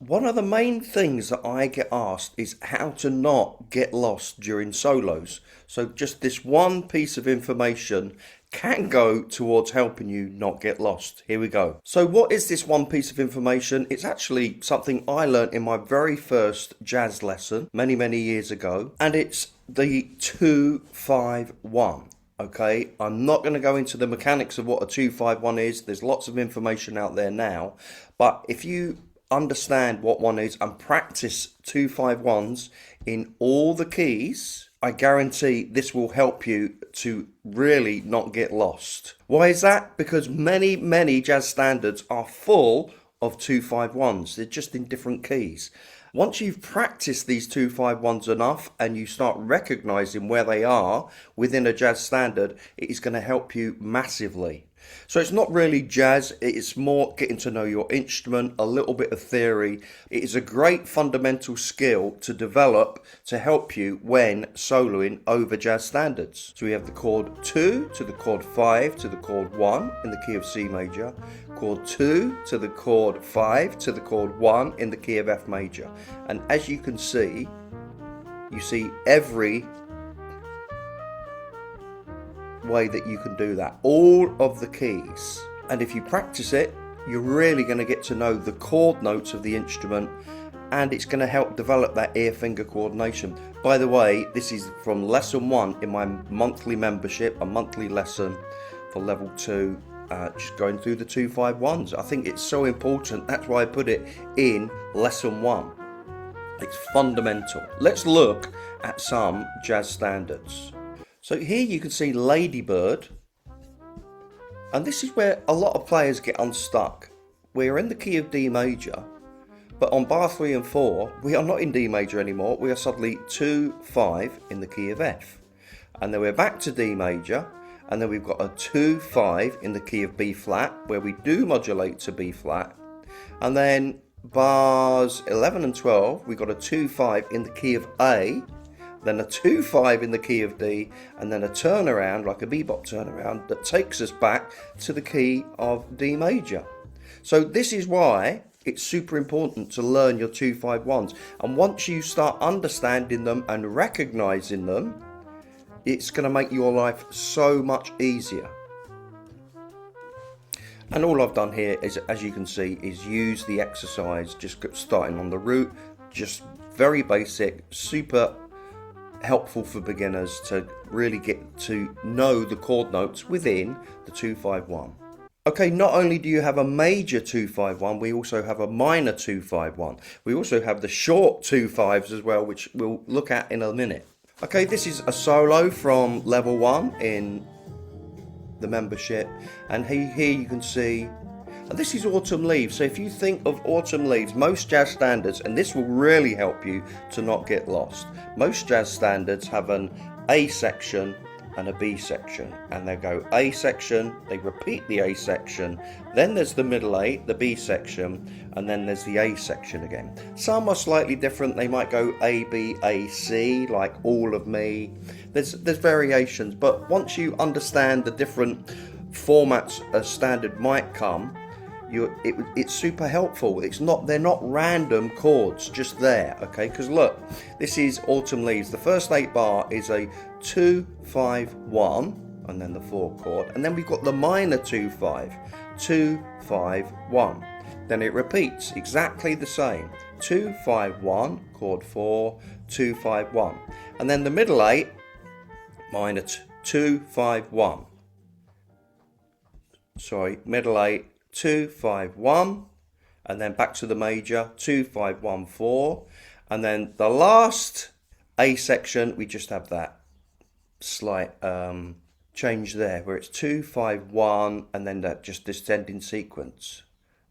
One of the main things that I get asked is how to not get lost during solos. So just this one piece of information can go towards helping you not get lost. Here we go. So what is this one piece of information? It's actually something I learnt in my very first jazz lesson many years ago, and it's the 2-5-1. Okay, I'm not going to go into the mechanics of what a 2-5-1 is. There's lots of information out there now, but if you understand what one is and practice 2-5-1s in all the keys, I guarantee this will help you to really not get lost. Why is that? Because many jazz standards are full of 2-5-1s. They're just in different keys. Once you've practiced these 2-5-1s enough and you start recognizing where they are within a jazz standard, it is going to help you massively. So it's not really jazz, it's more getting to know your instrument, a little bit of theory. It is a great fundamental skill to develop to help you when soloing over jazz standards. So we have the chord 2 to the chord 5 to the chord 1 in the key of C major, chord 2 to the chord 5 to the chord 1 in the key of F major. And as you can see, you see every way that you can do that, all of the keys, and if you practice it, you're really going to get to know the chord notes of the instrument, and it's going to help develop that ear finger coordination. By the way, this is from lesson 1 in my monthly membership, a monthly lesson for level 2, just going through the 2-5-1s. I think it's so important, that's why I put it in lesson 1. It's fundamental. Let's look at some jazz standards. So here you can see Ladybird, and this is where a lot of players get unstuck. We're in the key of D major, but on bar 3 and 4, we are not in D major anymore. We are suddenly 2-5 in the key of F. And then we're back to D major, and then we've got a 2-5 in the key of B flat, where we do modulate to B flat. And then bars 11 and 12, we've got a 2-5 in the key of A, then a 2-5 in the key of D, and then a turnaround, like a bebop turnaround, that takes us back to the key of D major. So this is why it's super important to learn your 2-5-1s. And once you start understanding them and recognizing them, it's going to make your life so much easier. And all I've done here is, as you can see, is use the exercise, just starting on the root, just very basic, super helpful for beginners to really get to know the chord notes within the 2-5-1. Okay, not only do you have a major 2-5-1, we also have a minor 2-5-1. We also have the short 2-5s as well, which we'll look at in a minute. Okay, this is a solo from level 1 in the membership, and here you can see, and this is Autumn Leaves. So if you think of Autumn Leaves, most jazz standards, and this will really help you to not get lost, most jazz standards have an A section and a B section, and they go A section, they repeat the A section, then there's the middle A, the B section, and then there's the A section again. Some are slightly different, they might go A, B, A, C, like All of Me. There's variations, but once you understand the different formats a standard might come, it's super helpful. They're not random chords just there, okay? Because look, this is Autumn Leaves. The first 8 bar is a 2-5-1, and then the 4 chord, and then we've got the minor 2-5, 2-5-1. Then it repeats exactly the same, 2-5-1, chord 4, 2-5-1, and then the middle 8, minor 2-5-1. Sorry, middle 8. 2-5-1, and then back to the major 2-5-1-4, and then the last A section we just have that slight change there where it's 2-5-1 and then that just descending sequence,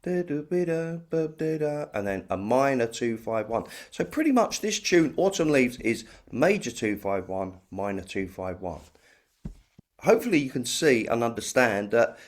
and then a minor 2-5-1. So pretty much this tune Autumn Leaves is major 2-5-1, minor 2-5-1. Hopefully you can see and understand that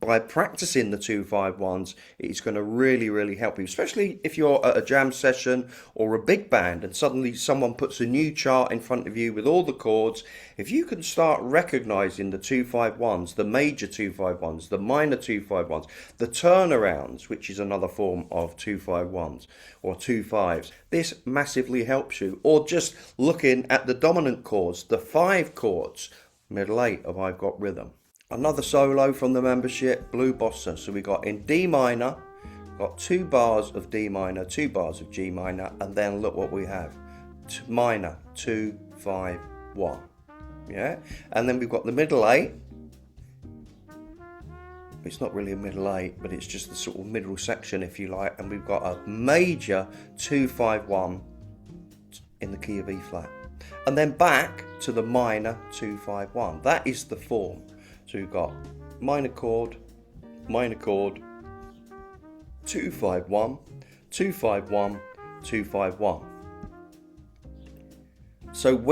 by practicing the 2-5-1s, it's going to really help you, especially if you're at a jam session or a big band and suddenly someone puts a new chart in front of you with all the chords. If you can start recognizing the 2-5-1s, the major 2-5-1s, the minor 2-5-1s, the turnarounds, which is another form of 2-5-1s or 2-5s, this massively helps you. Or just looking at the dominant chords, the 5 chords, middle 8 of I've Got Rhythm. Another solo from the membership, Blue Bossa. So we got in D minor, got 2 bars of D minor, 2 bars of G minor, and then look what we have. Minor, 2, 5, 1. Yeah? And then we've got the middle 8. It's not really a middle 8, but it's just the sort of middle section, if you like. And we've got a major 2, 5, 1 in the key of E flat. And then back to the minor 2, 5, 1. That is the form. So we've got minor chord, 2, 5, 1, 2, 5, 1, 2, 5, 1. So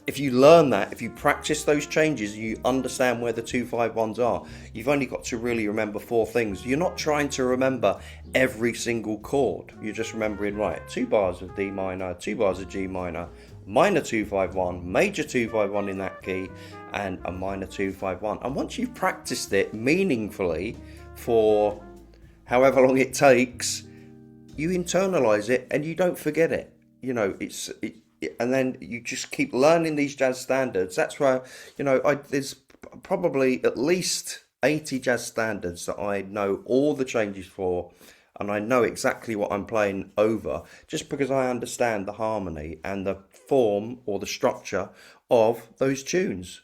if you learn that, if you practice those changes, you understand where the 2-5-1s are. You've only got to really remember 4 things. You're not trying to remember every single chord. You're just remembering, right, 2 bars of D minor, 2 bars of G minor, minor 2-5-1, major 2-5-1 in that key, and a minor 2-5-1. And once you've practiced it meaningfully for however long it takes, you internalize it and you don't forget it. You know, and then you just keep learning these jazz standards. That's why, you know, there's probably at least 80 jazz standards that I know all the changes for, and I know exactly what I'm playing over, just because I understand the harmony and the form or the structure of those tunes.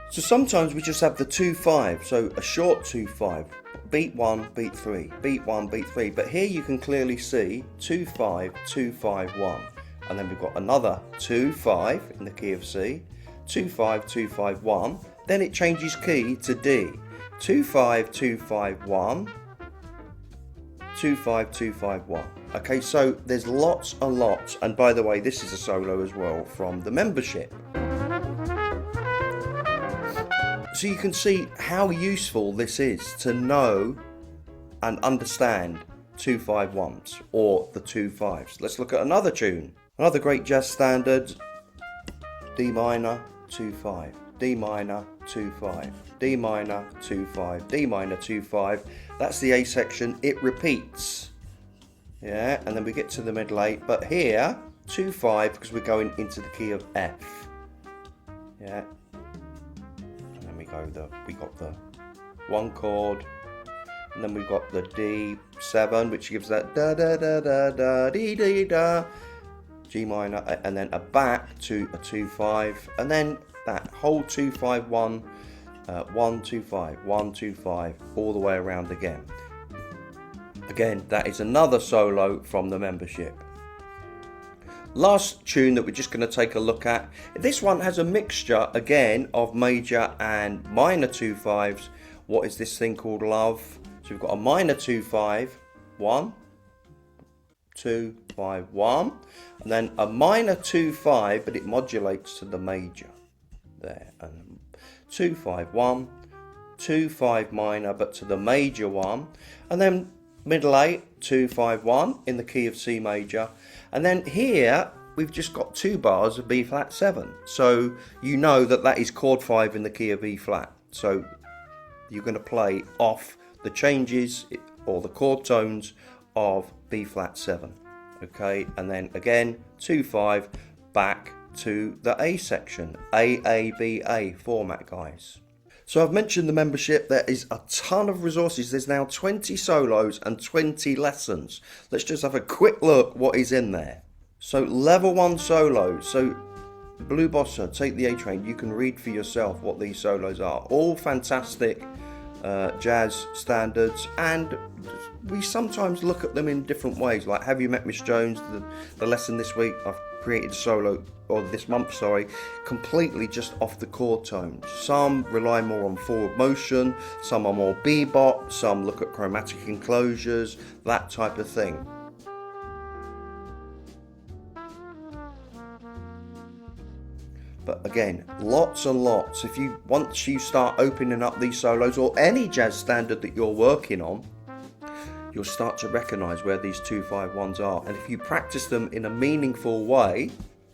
So sometimes we just have the 2-5, so a short 2-5, beat 1, beat 3, beat 1, beat 3. But here you can clearly see 2-5, 2-5-1. And then we've got another 2-5 in the key of C, 2-5, 2-5-1. Then it changes key to D. 2-5, 2-5-1, 2-5, 2-5-1. Okay, so there's lots and lots. And by the way, this is a solo as well from the membership. So you can see how useful this is to know and understand 2-5-1s or the 2-5s. Let's look at another tune. Another great jazz standard, D minor, 2-5, D minor, 2-5, D minor, 2-5, D minor, 2-5. That's the A section. It repeats. Yeah, and then we get to the middle 8. But here, 2-5, because we're going into the key of F. Yeah. And then we got the 1 chord. And then we've got the D7, which gives that da da da da da dee dee da. G minor, and then a back to a 2-5, and then that whole 2-5-1, 1-2-5, 1-2-5, all the way around again. Again, that is another solo from the membership. Last tune that we're just going to take a look at. This one has a mixture again of major and minor 2-5s. What is this thing called Love? So we've got a minor 2-5, 1, 2, 5, 1, and then a minor 2-5, but it modulates to the major there, and 2-5-1, 2-5 minor, but to the major 1, and then middle 8, 2-5-1 in the key of C major, and then here we've just got 2 bars of B flat 7, so you know that is chord 5 in the key of E flat, so you're going to play off the changes or the chord tones of B flat 7. Okay, and then again 2-5 back to the A section, A format, guys. So I've mentioned the membership. There is a ton of resources. There's now 20 solos and 20 lessons. Let's just have a quick look what is in there. So level 1 solo, so Blue Bossa, Take the A Train. You can read for yourself what these solos are. All fantastic jazz standards, and we sometimes look at them in different ways. Like Have You Met Miss Jones, the lesson this week, I've created a solo, or this month, sorry, completely just off the chord tones. Some rely more on forward motion, some are more bebop, some look at chromatic enclosures, that type of thing. But again, lots and lots. Once you start opening up these solos or any jazz standard that you're working on, you'll start to recognize where these 2-5-1s are. And if you practice them in a meaningful way,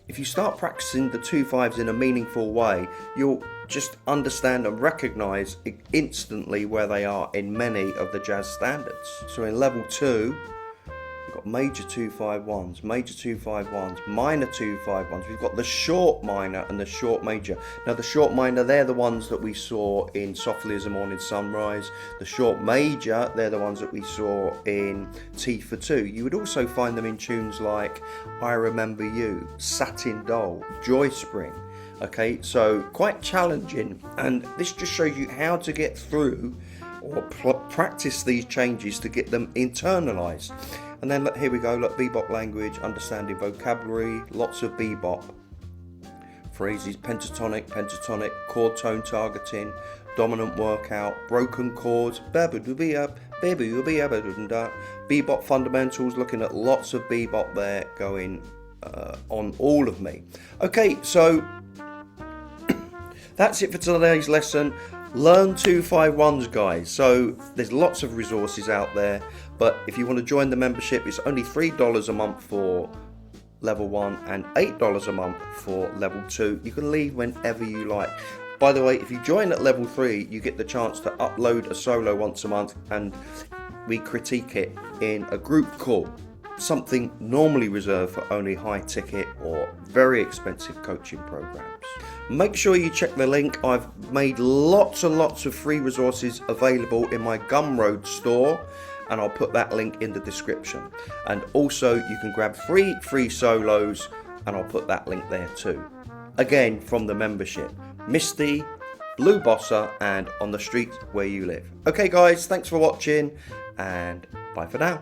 if you start practicing the 2-5s in a meaningful way, you'll just understand and recognize instantly where they are in many of the jazz standards. So in level 2, we've got major 2-5-1s, major 2-5-1s, minor 2-5-1s. We've got the short minor and the short major. Now the short minor, they're the ones that we saw in Softly as a Morning Sunrise. The short major, they're the ones that we saw in T for Two. You would also find them in tunes like I Remember You, Satin Doll, Joy Spring. Okay, so quite challenging, and this just shows you how to get through or practice these changes to get them internalized. And then here we go, look, bebop language, understanding vocabulary, lots of bebop phrases, pentatonic, chord tone targeting, dominant workout, broken chords, bebop fundamentals, looking at lots of bebop there going on all of me. Okay, so that's it for today's lesson. Learn 2-5-1s, guys. So there's lots of resources out there, but if you want to join the membership, it's only $3 a month for level 1 and $8 a month for level 2. You can leave whenever you like. By the way, if you join at level 3, you get the chance to upload a solo once a month and we critique it in a group call, something normally reserved for only high ticket or very expensive coaching programs. Make sure you check the link. I've made lots and lots of free resources available in my Gumroad store, and I'll put that link in the description. And also you can grab free solos, and I'll put that link there too. Again, from the membership, Misty, Blue Bossa, and On the Street Where You Live. Okay guys, thanks for watching, and bye for now.